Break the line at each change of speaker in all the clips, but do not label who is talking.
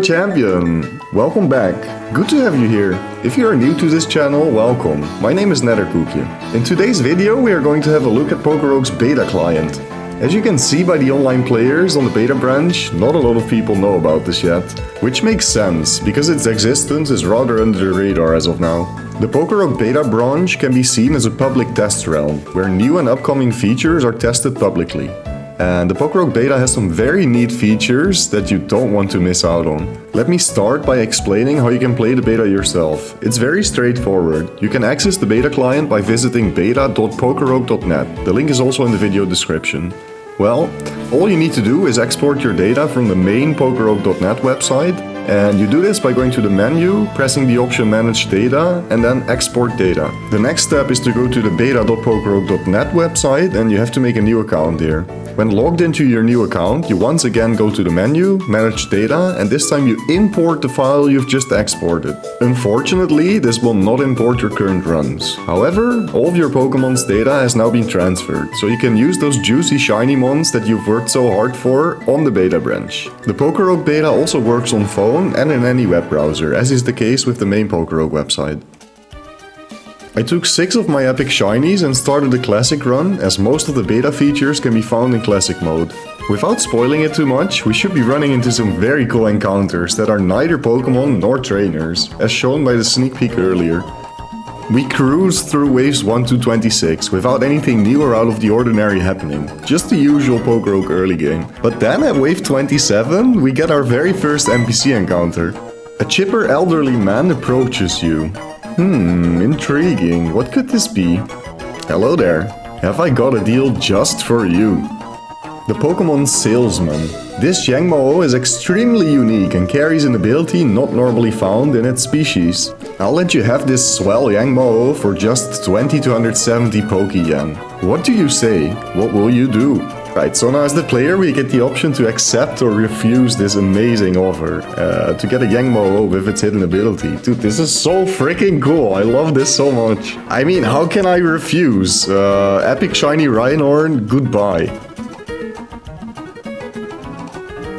champion! Welcome back. Good to have you here. If you are new to this channel, welcome. My name is Knetterkoekje. In today's video we are going to have a look at PokeRogue's beta client. As you can see by the online players on the beta branch, not a lot of people know about this yet. Which makes sense, because its existence is rather under the radar as of now. The PokeRogue beta branch can be seen as a public test realm, where new and upcoming features are tested publicly. And the PokeRogue beta has some very neat features that you don't want to miss out on. Let me start by explaining how you can play the beta yourself. It's very straightforward. You can access the beta client by visiting beta.pokerogue.net. The link is also in the video description. Well, all you need to do is export your data from the main pokerogue.net website, and you do this by going to the menu, pressing the option Manage Data, and then Export Data. The next step is to go to the beta.pokerogue.net website, and you have to make a new account here. When logged into your new account, you once again go to the menu, Manage Data, and this time you import the file you've just exported. Unfortunately, this will not import your current runs. However, all of your Pokemon's data has now been transferred, so you can use those juicy shiny mons that you've worked so hard for on the beta branch. The PokeRogue beta also works on phone and in any web browser, as is the case with the main PokeRogue website. I took 6 of my epic shinies and started the classic run, as most of the beta features can be found in classic mode. Without spoiling it too much, we should be running into some very cool encounters that are neither Pokemon nor trainers, as shown by the sneak peek earlier. We cruised through waves 1 to 26 without anything new or out of the ordinary happening, just the usual PokeRogue early game. But then at wave 27 we get our very first NPC encounter. A chipper elderly man approaches you. Intriguing. What could this be? Hello there. Have I got a deal just for you? The Pokemon Salesman. This Yangmo is extremely unique and carries an ability not normally found in its species. I'll let you have this swell Yangmo for just 20 to 170 Poke-Yen. What do you say? What will you do? Right, so now as the player we get the option to accept or refuse this amazing offer. To get a Yangmo with its hidden ability. Dude, this is so freaking cool. I love this so much. I mean, how can I refuse? Epic shiny Rhyhorn, goodbye.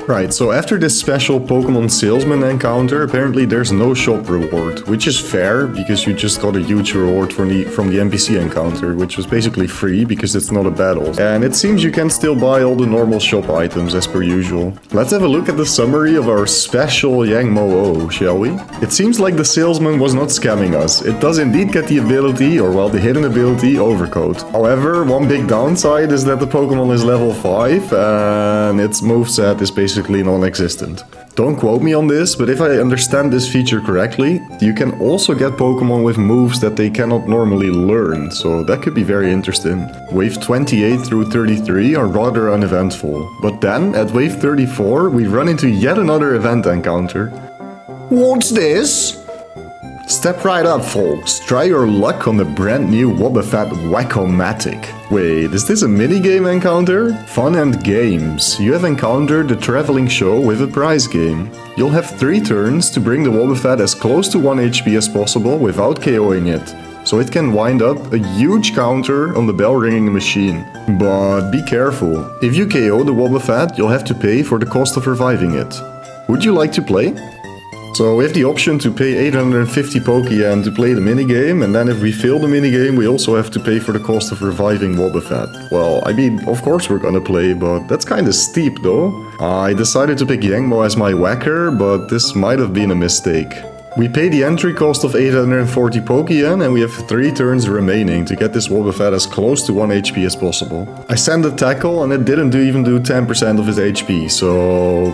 Right, so after this special Pokemon Salesman encounter, apparently there's no shop reward, which is fair, because you just got a huge reward from the NPC encounter, which was basically free, because it's not a battle. And it seems you can still buy all the normal shop items as per usual. Let's have a look at the summary of our special Yangmo-O, shall we? It seems like the salesman was not scamming us. It does indeed get the ability, or well, the hidden ability, Overcoat. However, one big downside is that the Pokemon is level 5, and its moveset is basically non-existent. Don't quote me on this, but if I understand this feature correctly, you can also get Pokemon with moves that they cannot normally learn, so that could be very interesting. Wave 28 through 33 are rather uneventful, but then at wave 34 we run into yet another event encounter. What's this? Step right up, folks. Try your luck on the brand new Wobbuffet Whack-O-Matic. Wait, is this a minigame encounter? Fun and games. You have encountered the traveling show with a prize game. You'll have 3 turns to bring the Wobbuffet as close to 1 HP as possible without KOing it, so it can wind up a huge counter on the bell ringing machine. But be careful. If you KO the Wobbuffet, you'll have to pay for the cost of reviving it. Would you like to play? So we have the option to pay 850 Poke-Yen to play the minigame, and then if we fail the minigame we also have to pay for the cost of reviving Wobbuffet. Well, I mean, of course we're gonna play, but that's kinda steep though. I decided to pick Yangmo as my whacker, but this might have been a mistake. We pay the entry cost of 840 Poke-Yen and we have 3 turns remaining to get this Wobbuffet as close to 1 HP as possible. I sent a tackle and it didn't even do 10% of his HP, so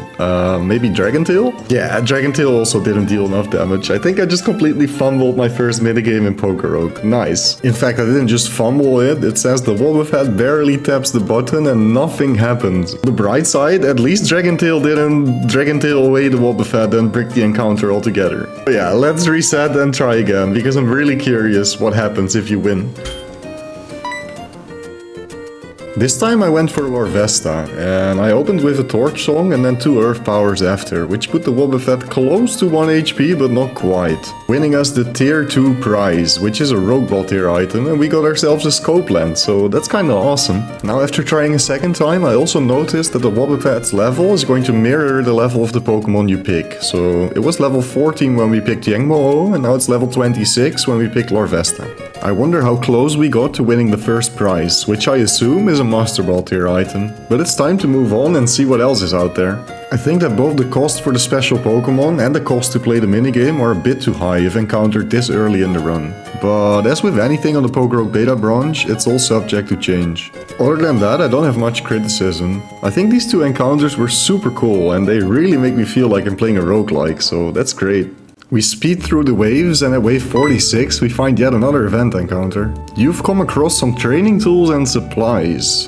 maybe Dragon Tail? Yeah, Dragon Tail also didn't deal enough damage. I think I just completely fumbled my first minigame in PokeRogue. Nice. In fact, I didn't just fumble it, it says the Wobbuffet barely taps the button and nothing happened. The bright side, at least Dragon Tail didn't Dragon Tail away the Wobbuffet and brick the encounter altogether. Yeah, let's reset and try again, because I'm really curious what happens if you win. This time I went for Larvesta, and I opened with a Torch Song and then 2 Earth Powers after, which put the Wobbuffet close to 1 HP but not quite, winning us the Tier 2 prize, which is a Rogue tier item, and we got ourselves a Scope Lens, so that's kinda awesome. Now after trying a second time, I also noticed that the Wobbuffet's level is going to mirror the level of the Pokemon you pick. So it was level 14 when we picked Yangmo-O, and now it's level 26 when we picked Larvesta. I wonder how close we got to winning the first prize, which I assume is a Master Ball tier item. But it's time to move on and see what else is out there. I think that both the cost for the special Pokemon and the cost to play the minigame are a bit too high if encountered this early in the run. But as with anything on the PokeRogue beta branch, it's all subject to change. Other than that, I don't have much criticism. I think these 2 encounters were super cool and they really make me feel like I'm playing a roguelike, so that's great. We speed through the waves, and at wave 46 we find yet another event encounter. You've come across some training tools and supplies.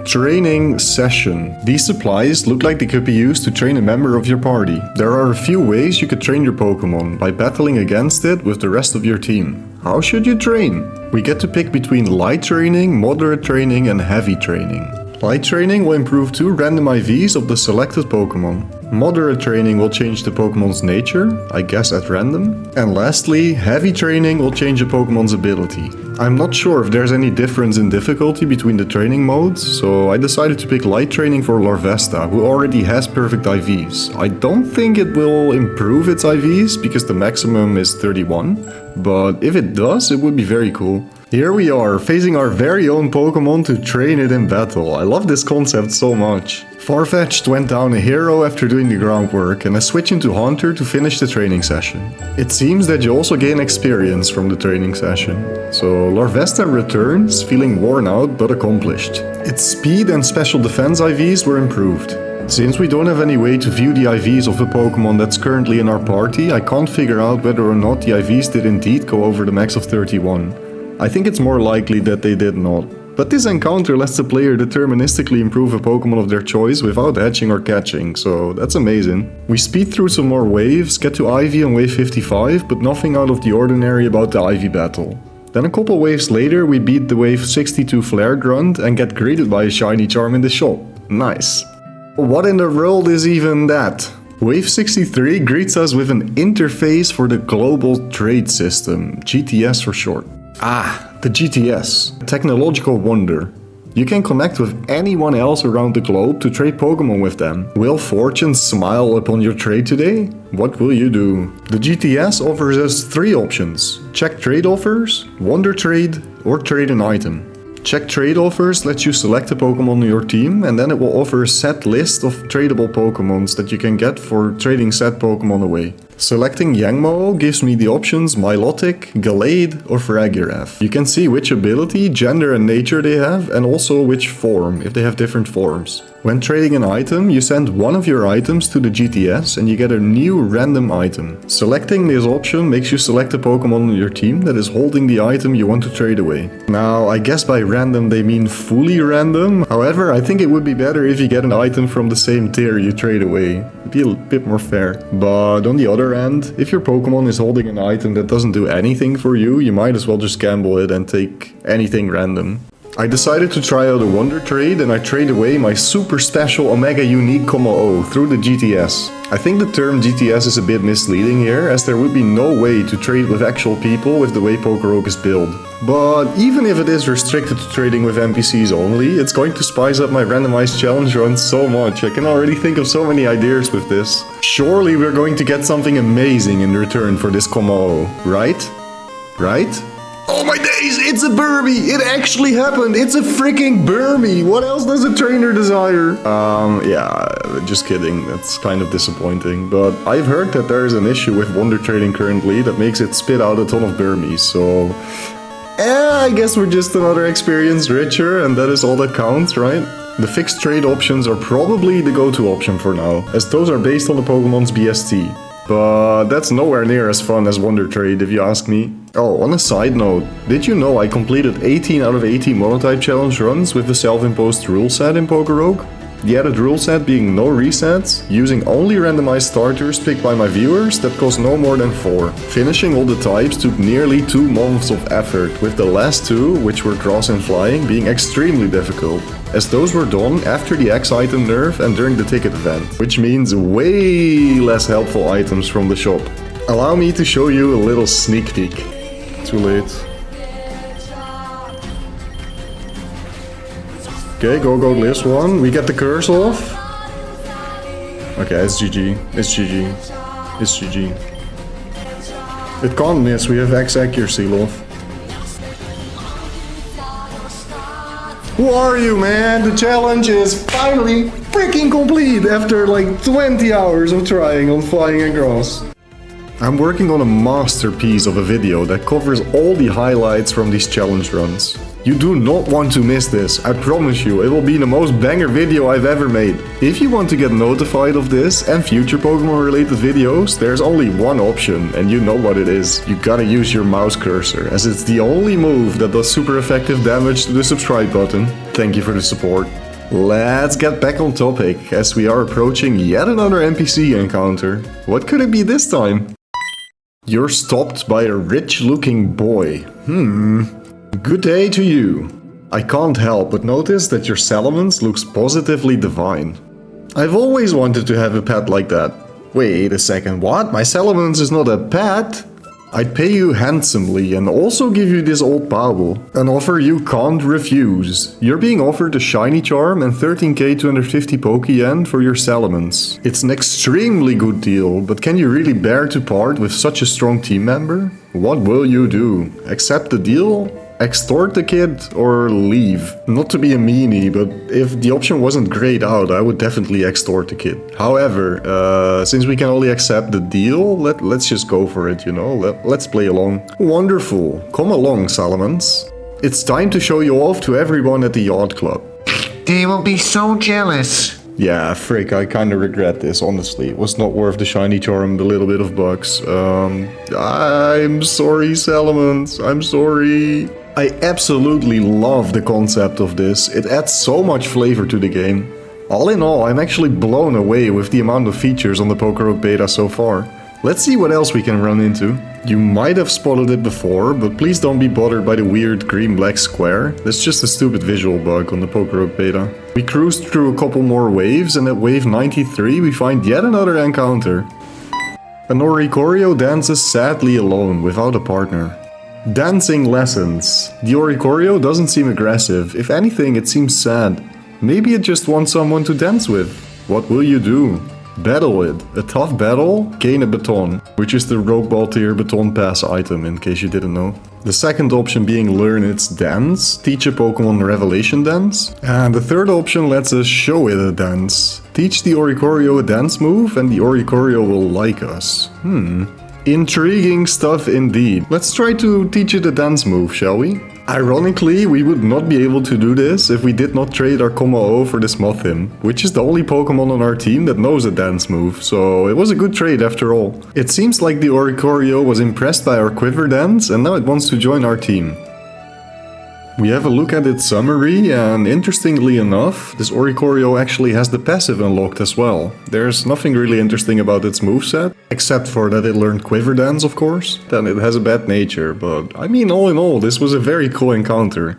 Training session. These supplies look like they could be used to train a member of your party. There are a few ways you could train your Pokemon, by battling against it with the rest of your team. How should you train? We get to pick between light training, moderate training and heavy training. Light training will improve 2 random IVs of the selected Pokemon. Moderate training will change the Pokemon's nature, I guess at random. And lastly, heavy training will change a Pokemon's ability. I'm not sure if there's any difference in difficulty between the training modes, so I decided to pick light training for Larvesta, who already has perfect IVs. I don't think it will improve its IVs, because the maximum is 31, but if it does, it would be very cool. Here we are, facing our very own Pokemon to train it in battle. I love this concept so much. Farfetch'd went down a hero after doing the groundwork, and I switch into Haunter to finish the training session. It seems that you also gain experience from the training session. So Larvesta returns, feeling worn out but accomplished. Its speed and special defense IVs were improved. Since we don't have any way to view the IVs of a Pokemon that's currently in our party, I can't figure out whether or not the IVs did indeed go over the max of 31. I think it's more likely that they did not. But this encounter lets the player deterministically improve a Pokemon of their choice without hatching or catching, so that's amazing. We speed through some more waves, get to Ivy on wave 55, but nothing out of the ordinary about the Ivy battle. Then a couple waves later we beat the wave 62 Flare Grunt and get greeted by a shiny charm in the shop. Nice. What in the world is even that? Wave 63 greets us with an interface for the Global Trade System, GTS for short. The GTS, technological wonder. You can connect with anyone else around the globe to trade Pokemon with them. Will fortune smile upon your trade today? What will you do? The GTS offers us 3 options. Check trade offers, wonder trade, or trade an item. Check trade offers lets you select a Pokemon on your team, and then it will offer a set list of tradable Pokemons that you can get for trading said Pokemon away. Selecting Yangmo gives me the options Milotic, Gallade or Fragiraf. You can see which ability, gender and nature they have, and also which form, if they have different forms. When trading an item, you send one of your items to the GTS and you get a new random item. Selecting this option makes you select a Pokemon on your team that is holding the item you want to trade away. Now, I guess by random they mean fully random. However, I think it would be better if you get an item from the same tier you trade away. It'd be a bit more fair. But on the other hand, if your Pokemon is holding an item that doesn't do anything for you, you might as well just gamble it and take anything random. I decided to try out a wonder trade and I trade away my super special Omega Unique Como-O through the GTS. I think the term GTS is a bit misleading here, as there would be no way to trade with actual people with the way PokeRogue is built. But even if it is restricted to trading with NPCs only, it's going to spice up my randomized challenge runs so much. I can already think of so many ideas with this. Surely we're going to get something amazing in return for this Como-O, right? Right? Oh my days, it's a Burmy! It actually happened! It's a freaking Burmy! What else does a trainer desire? Yeah, just kidding. That's kind of disappointing. But I've heard that there is an issue with wonder trading currently that makes it spit out a ton of Burmies, so... I guess we're just another experience richer, and that is all that counts, right? The fixed trade options are probably the go-to option for now, as those are based on the Pokemon's BST. But that's nowhere near as fun as Wonder Trade, if you ask me. Oh, on a side note, did you know I completed 18 out of 18 monotype challenge runs with the self-imposed rule set in PokeRogue? The added rule set being no resets, using only randomized starters picked by my viewers that cost no more than 4. Finishing all the types took nearly 2 months of effort, with the last 2, which were cross and flying, being extremely difficult, as those were done after the X item nerf and during the ticket event, which means way less helpful items from the shop. Allow me to show you a little sneak peek. Too late. Okay, go list one. We get the curse off. Okay, it's GG. It's GG. It's GG. It can't miss. We have X accuracy off. Who are you, man? The challenge is finally freaking complete after like 20 hours of trying on flying across. I'm working on a masterpiece of a video that covers all the highlights from these challenge runs. You do not want to miss this, I promise you, it will be the most banger video I've ever made. If you want to get notified of this and future Pokemon related videos, there's only one option, and you know what it is. You gotta use your mouse cursor, as it's the only move that does super effective damage to the subscribe button. Thank you for the support. Let's get back on topic, as we are approaching yet another NPC encounter. What could it be this time? You're stopped by a rich-looking boy. Good day to you. I can't help but notice that your Salamence looks positively divine. I've always wanted to have a pet like that. Wait a second, what? My Salamence is not a pet? I'd pay you handsomely and also give you this old Powell. An offer you can't refuse. You're being offered a shiny charm and 13k 250 Pokeyen for your Salamence. It's an extremely good deal, but can you really bear to part with such a strong team member? What will you do? Accept the deal? Extort the kid or leave? Not to be a meanie, but if the option wasn't grayed out, I would definitely extort the kid. However, since we can only accept the deal, let's just go for it, you know? Let's play along. Wonderful. Come along, Salamence. It's time to show you off to everyone at the yacht club.
They will be so jealous.
Yeah, frick, I kinda regret this, honestly. It was not worth the shiny charm and a little bit of bugs. I'm sorry, Salamence. I'm sorry. I absolutely love the concept of this. It adds so much flavor to the game. All in all, I'm actually blown away with the amount of features on the PokeRogue beta so far. Let's see what else we can run into. You might have spotted it before, but please don't be bothered by the weird green-black square. That's just a stupid visual bug on the PokeRogue beta. We cruised through a couple more waves, and at wave 93 we find yet another encounter. An Oricorio dances sadly alone, without a partner. Dancing lessons. The Oricorio doesn't seem aggressive. If anything, it seems sad. Maybe it just wants someone to dance with. What will you do? Battle it. A tough battle? Gain a baton, which is the Rogue Ball tier baton pass item, in case you didn't know. The second option being learn its dance, teach a Pokemon revelation dance. And the third option lets us show it a dance. Teach the Oricorio a dance move and the Oricorio will like us. Intriguing stuff indeed. Let's try to teach it a dance move, shall we? Ironically, we would not be able to do this if we did not trade our Kommo-o for this Mothim, which is the only Pokemon on our team that knows a dance move, so it was a good trade after all. It seems like the Oricorio was impressed by our Quiver dance and now it wants to join our team. We have a look at its summary, and interestingly enough, this Oricorio actually has the passive unlocked as well. There's nothing really interesting about its moveset, except for that it learned Quiver Dance, of course. Then it has a bad nature, but I mean, all in all, this was a very cool encounter.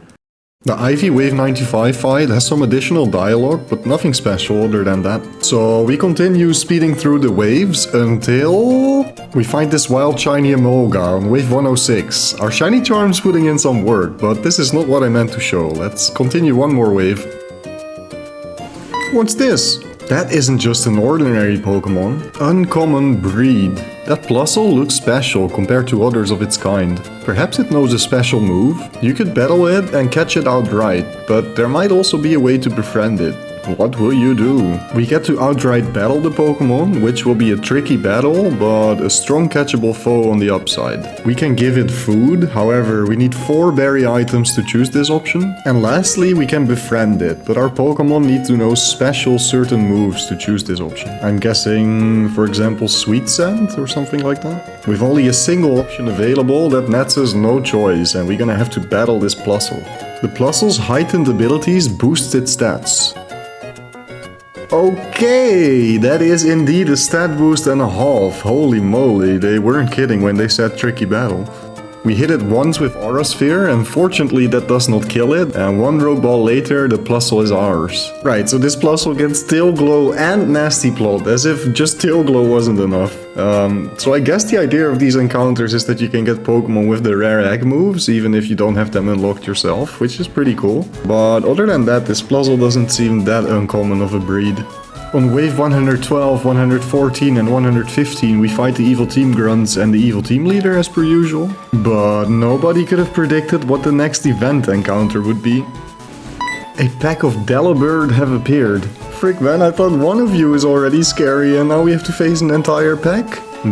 The Ivy Wave 95 fight has some additional dialogue, but nothing special other than that. So we continue speeding through the waves until we find this wild shiny Emolga on wave 106. Our shiny charm's putting in some work, but this is not what I meant to show. Let's continue one more wave. What's this? That isn't just an ordinary Pokemon. Uncommon breed. That Plusle looks special compared to others of its kind. Perhaps it knows a special move? You could battle it and catch it outright, but there might also be a way to befriend it. What will you do? We get to outright battle the Pokemon, which will be a tricky battle, but a strong catchable foe on the upside. We can give it food, however we need 4 berry items to choose this option. And lastly, we can befriend it, but our Pokemon need to know special certain moves to choose this option. I'm guessing, for example, Sweet Scent or something like that? With only a single option available, that nets us no choice, and we're gonna have to battle this Plusle. The Plusle's heightened abilities boost its stats. Okay, that is indeed a stat boost and a half. Holy moly, they weren't kidding when they said tricky battle. We hit it once with Aura Sphere, and fortunately that does not kill it, and one rogue ball later the Plusle is ours. Right, so this Plusle gets Tail Glow and Nasty Plot, as if just Tail Glow wasn't enough. So I guess the idea of these encounters is that you can get Pokemon with the rare egg moves, even if you don't have them unlocked yourself, which is pretty cool. But other than that, this Plusle doesn't seem that uncommon of a breed. On wave 112, 114 and 115 we fight the evil team grunts and the evil team leader as per usual. But nobody could have predicted what the next event encounter would be. A pack of Delibird have appeared. Frick man, I thought one of you is already scary and now we have to face an entire pack?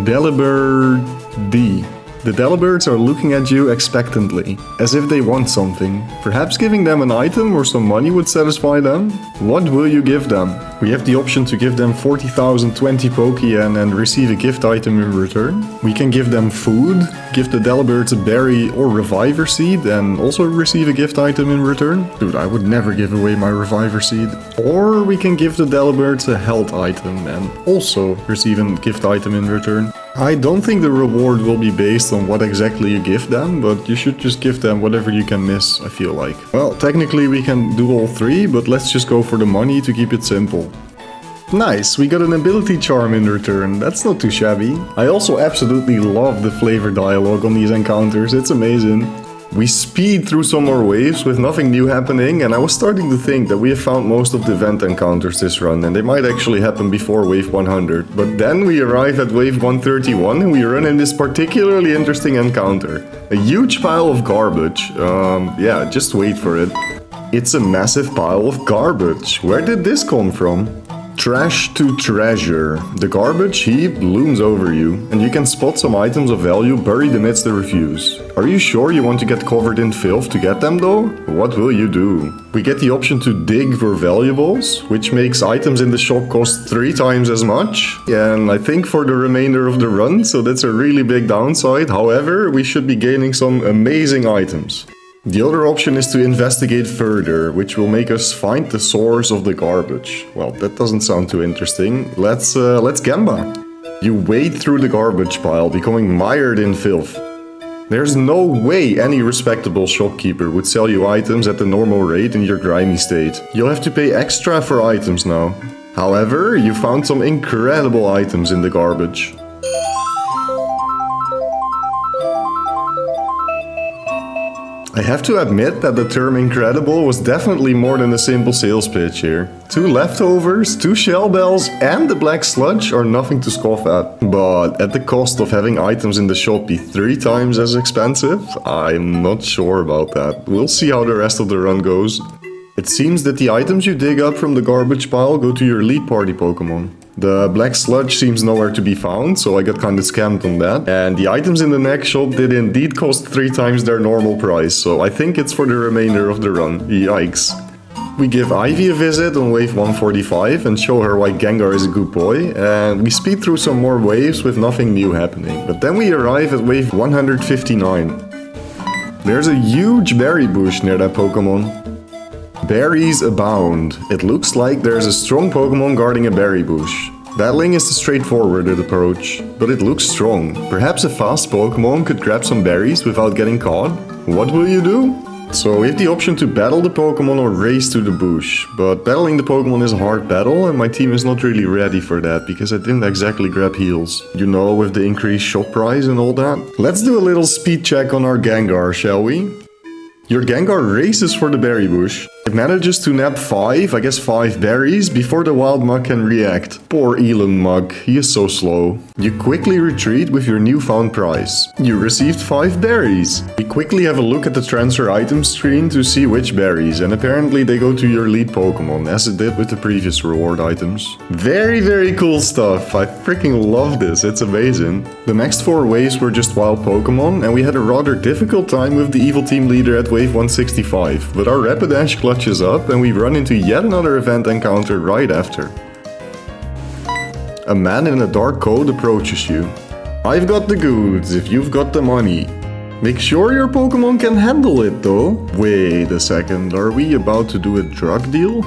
Delibird D. The Delibirds are looking at you expectantly, as if they want something. Perhaps giving them an item or some money would satisfy them? What will you give them? We have the option to give them 40,020 Pokeyen and receive a gift item in return. We can give them food, give the Delibirds a berry or Reviver Seed and also receive a gift item in return. Dude, I would never give away my Reviver Seed. Or we can give the Delibirds a health item and also receive a gift item in return. I don't think the reward will be based on what exactly you give them, but you should just give them whatever you can miss, I feel like. Well, technically we can do all three, but let's just go for the money to keep it simple. Nice, we got an ability charm in return, that's not too shabby. I also absolutely love the flavor dialogue on these encounters, it's amazing. We speed through some more waves with nothing new happening, and I was starting to think that we have found most of the event encounters this run and they might actually happen before wave 100. But then we arrive at wave 131 and we run in this particularly interesting encounter. A huge pile of garbage. Yeah, just wait for it. It's a massive pile of garbage. Where did this come from? Trash to treasure. The garbage heap looms over you, and you can spot some items of value buried amidst the refuse. Are you sure you want to get covered in filth to get them though? What will you do? We get the option to dig for valuables, which makes items in the shop cost 3 times as much. And I think for the remainder of the run, so that's a really big downside. However, we should be gaining some amazing items. The other option is to investigate further, which will make us find the source of the garbage. Well, that doesn't sound too interesting. Let's Gamba. You wade through the garbage pile, becoming mired in filth. There's no way any respectable shopkeeper would sell you items at the normal rate in your grimy state. You'll have to pay extra for items now. However, you found some incredible items in the garbage. I have to admit that the term incredible was definitely more than a simple sales pitch here. 2 leftovers, 2 shell bells and the black sludge are nothing to scoff at. But at the cost of having items in the shop be 3 times as expensive, I'm not sure about that. We'll see how the rest of the run goes. It seems that the items you dig up from the garbage pile go to your lead party Pokemon. The black sludge seems nowhere to be found, so I got kinda scammed on that. And the items in the next shop did indeed cost 3 times their normal price, so I think it's for the remainder of the run. Yikes. We give Ivy a visit on wave 145 and show her why Gengar is a good boy, and we speed through some more waves with nothing new happening. But then we arrive at wave 159. There's a huge berry bush near that Pokemon. Berries abound. It looks like there's a strong Pokemon guarding a berry bush. Battling is the straightforward approach, but it looks strong. Perhaps a fast Pokemon could grab some berries without getting caught? What will you do? So we have the option to battle the Pokemon or race to the bush, but battling the Pokemon is a hard battle and my team is not really ready for that because I didn't exactly grab heals. You know, with the increased shop price and all that. Let's do a little speed check on our Gengar, shall we? Your Gengar races for the berry bush. It manages to nab 5 berries before the wild mug can react. Poor Elon Mug, he is so slow. You quickly retreat with your newfound prize. You received 5 berries. We quickly have a look at the transfer item screen to see which berries, and apparently they go to your lead Pokemon, as it did with the previous reward items. Very cool stuff. I freaking love this, it's amazing. The next 4 waves were just wild Pokemon, and we had a rather difficult time with the evil team leader at wave 165, but our Rapidash clutches up and we run into yet another event encounter right after. A man in a dark coat approaches you. I've got the goods if you've got the money. Make sure your Pokemon can handle it though. Wait a second, are we about to do a drug deal?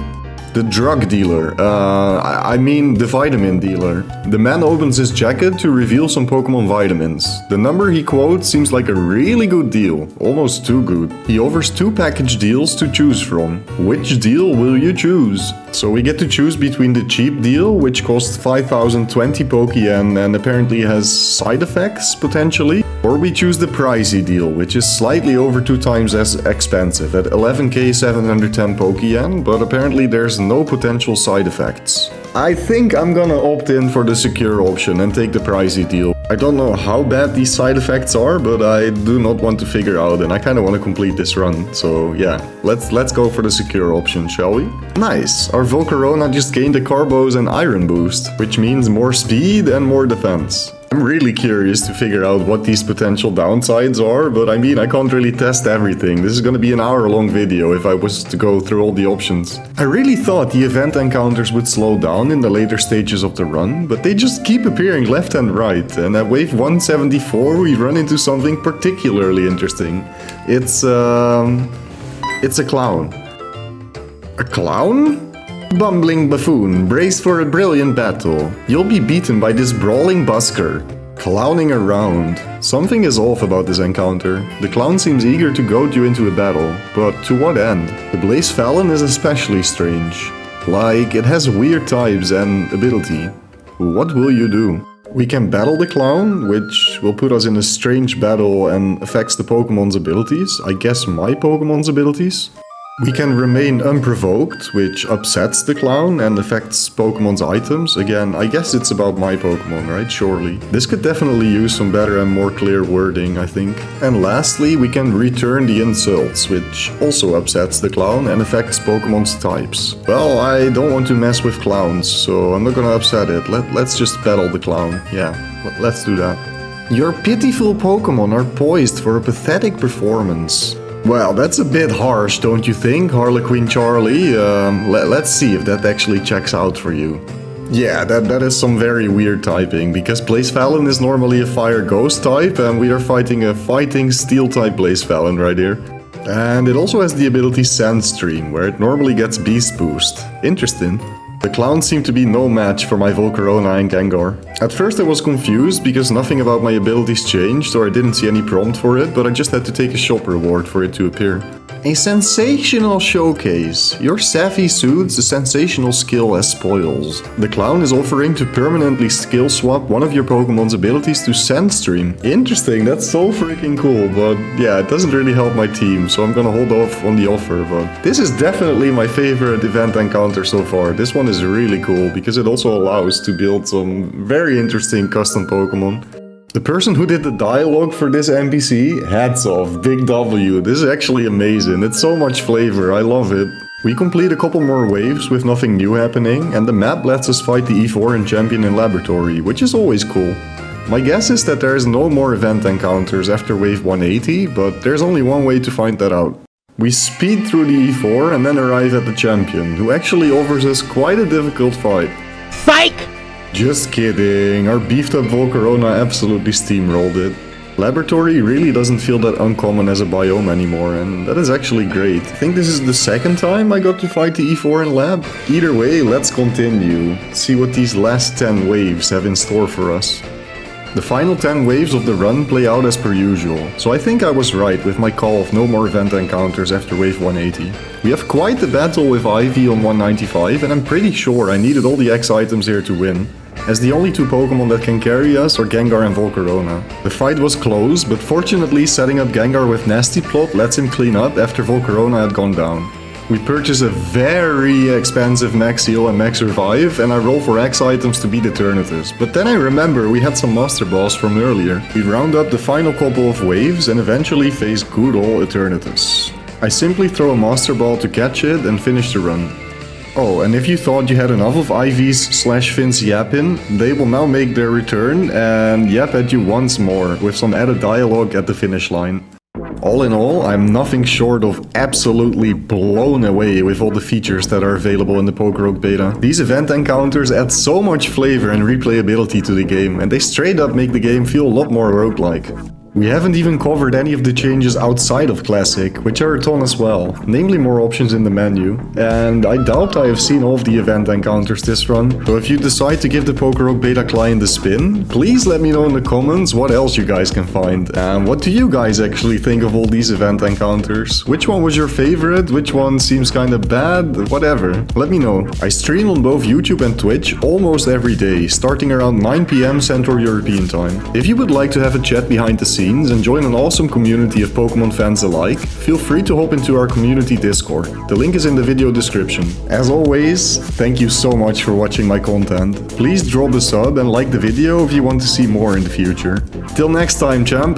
The drug dealer. I mean the vitamin dealer. The man opens his jacket to reveal some Pokemon vitamins. The number he quotes seems like a really good deal. Almost too good. He offers 2 package deals to choose from. Which deal will you choose? So we get to choose between the cheap deal, which costs 5,020 Pokeyen and apparently has side effects, potentially. Or we choose the pricey deal, which is slightly over 2 times as expensive, at 11k 710 Pokeyen, but apparently there's no potential side effects. I think I'm gonna opt in for the secure option and take the pricey deal. I don't know how bad these side effects are, but I do not want to figure out, and I kinda want to complete this run. So yeah, let's go for the secure option, shall we? Nice, our Volcarona just gained a Carbos and Iron boost, which means more speed and more defense. I'm really curious to figure out what these potential downsides are, but I mean, I can't really test everything. This is gonna be an hour-long video if I was to go through all the options. I really thought the event encounters would slow down in the later stages of the run, but they just keep appearing left and right, and at wave 174 we run into something particularly interesting. It's a clown. A clown? Bumbling buffoon, brace for a brilliant battle. You'll be beaten by this brawling busker. Clowning around. Something is off about this encounter. The clown seems eager to goad you into a battle, but to what end? The Blaze Fallon is especially strange. Like, it has weird types and ability. What will you do? We can battle the clown, which will put us in a strange battle and affects the Pokemon's abilities. I guess my Pokemon's abilities. We can remain unprovoked, which upsets the clown and affects Pokemon's items. Again, I guess it's about my Pokemon, right? Surely. This could definitely use some better and more clear wording, I think. And lastly, we can return the insults, which also upsets the clown and affects Pokemon's types. Well, I don't want to mess with clowns, so I'm not gonna upset it. Let's just battle the clown. Yeah, let's do that. Your pitiful Pokemon are poised for a pathetic performance. Well, that's a bit harsh, don't you think, Harlequin Charlie? Let's see if that actually checks out for you. Yeah, that is some very weird typing, because Blaze Fallon is normally a Fire Ghost type, and we are fighting a Fighting Steel type Blaze Fallon right here. And it also has the ability Sandstream, where it normally gets Beast Boost. Interesting. The clowns seem to be no match for my Volcarona and Gengar. At first I was confused because nothing about my abilities changed or I didn't see any prompt for it, but I just had to take a shop reward for it to appear. A sensational showcase. Your savvy suits a sensational skill as spoils. The clown is offering to permanently skill swap one of your Pokemon's abilities to Sandstream. Interesting, that's so freaking cool, but yeah, it doesn't really help my team, so I'm gonna hold off on the offer, but this is definitely my favorite event encounter so far. This one is really cool because it also allows to build some very interesting custom Pokemon. The person who did the dialogue for this NPC, hats off, big W. This is actually amazing. It's so much flavor, I love it. We complete a couple more waves with nothing new happening, and the map lets us fight the E4 and champion in laboratory, which is always cool. My guess is that there is no more event encounters after wave 180, but there's only one way to find that out. We speed through the E4 and then arrive at the champion, who actually offers us quite a difficult fight.
Psych!
Just kidding, our beefed up Volcarona absolutely steamrolled it. Laboratory really doesn't feel that uncommon as a biome anymore, and that is actually great. I think this is the second time I got to fight the E4 in lab. Either way, let's continue. See what these last 10 waves have in store for us. The final 10 waves of the run play out as per usual, so I think I was right with my call of no more event encounters after wave 180. We have quite the battle with Ivy on 195, and I'm pretty sure I needed all the X items here to win, as the only 2 Pokemon that can carry us are Gengar and Volcarona. The fight was close, but fortunately setting up Gengar with Nasty Plot lets him clean up after Volcarona had gone down. We purchase a very expensive Max Heal and Max Revive, and I roll for X items to beat Eternatus. But then I remember we had some Master Balls from earlier. We round up the final couple of waves and eventually face good ol' Eternatus. I simply throw a Master Ball to catch it and finish the run. Oh, and if you thought you had enough of Ivy's/Finn's yapping, they will now make their return and yap at you once more, with some added dialogue at the finish line. All in all, I'm nothing short of absolutely blown away with all the features that are available in the PokeRogue beta. These event encounters add so much flavor and replayability to the game, and they straight up make the game feel a lot more roguelike. We haven't even covered any of the changes outside of Classic, which are a ton as well, namely more options in the menu. And I doubt I have seen all of the event encounters this run, so if you decide to give the PokeRogue beta client a spin, please let me know in the comments what else you guys can find. And what do you guys actually think of all these event encounters? Which one was your favorite? Which one seems kinda bad? Whatever, let me know. I stream on both YouTube and Twitch almost every day, starting around 9 PM Central European Time. If you would like to have a chat behind the scenes and join an awesome community of Pokemon fans alike, feel free to hop into our community Discord. The link is in the video description. As always, thank you so much for watching my content. Please drop a sub and like the video if you want to see more in the future. Till next time, champ!